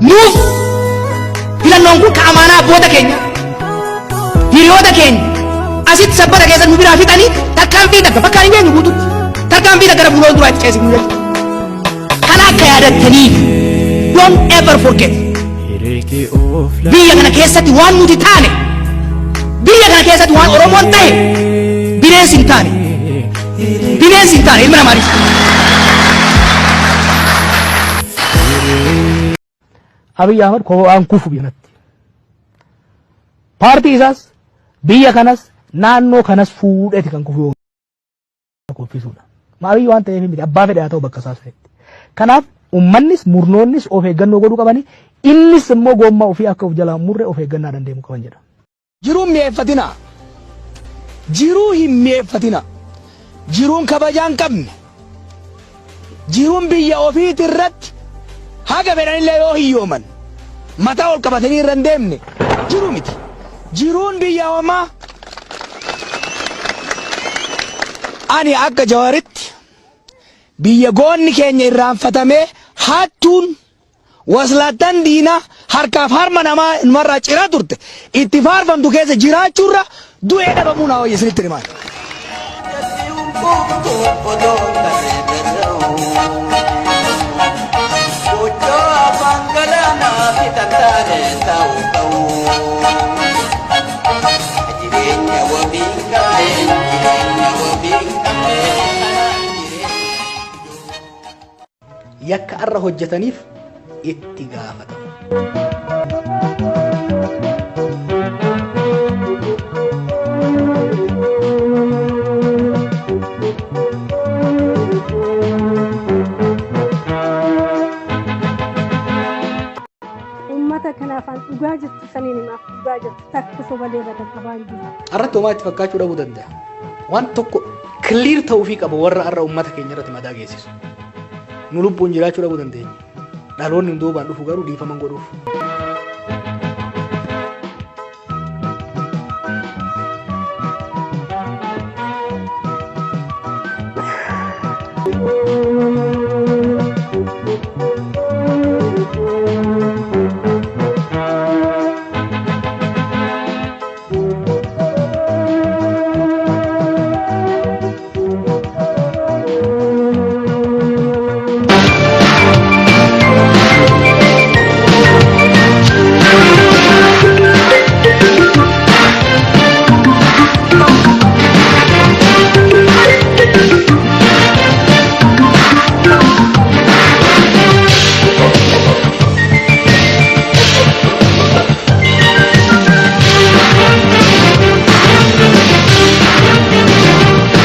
nuuf filannoon kun ka amaanaa abboota keenya hiriyoota keenya asitti sabbata keessa nu biraa fixanii tarkaanfii takka bakka hin geenyu guututti tarkaanfii takka gara fuuldura duraatti ceesifnu jechuudha. Kana akka yaadattaniif don't ever forget biyya kana keessatti waan nuti taane biyya kana keessatti waan Oromoon ta'e bineensi hin taane ilma namaatiif. Abiy Ahmed kophaan kufu biyyatti paartii isaas biyya kanas naannoo kanas fuudheeti kan kufu koffisuudha. Abiy waan ta'eef miti abbaa fedhe haa ta'u bakka isaa sanitti. Kanaaf ummannis murnoonnis of eeggannoo godhuu qabanii innis immoo gommaa ofii akka of jalaa murre of eeggannaa dandeemu qaban jedha. Jiruun mi'eeffatina. Jiruu hin mi'eeffatina. Jiruun kabajaan qabne. Jiruun biyya ofiiti irratti haga fedhanillee yoo hiyyooman mataa ol qabatanii irra hin deemne jiruu miti. Jiruun biyya homaa ani akka Jawaaritti biyya goonni keenya irraanfatamee hattuun waslaattan diina harkaaf harma namarraa ciraa turte itti faarfamtu keessa jiraachuurra du'ee dhabamuu naa wayya isinitti himaa. Yakka arra hojjetaniif itti gaafatamu. Ummata kanaafan dhugaa jirtu saniin himaaf dhugaa jirtu takka sobalee irra qabaan jiru. Arratti homaa itti fakkaachuu dhabuu danda'a. Waan tokko clear ta'uufii qaba warra arra ummata keenya irratti madaa geessisu. Nu lubbuun jiraachuu dhabuu dandeenya. Dhaloonni hin duubaan dhufu garuu dhiifaman godhuuf.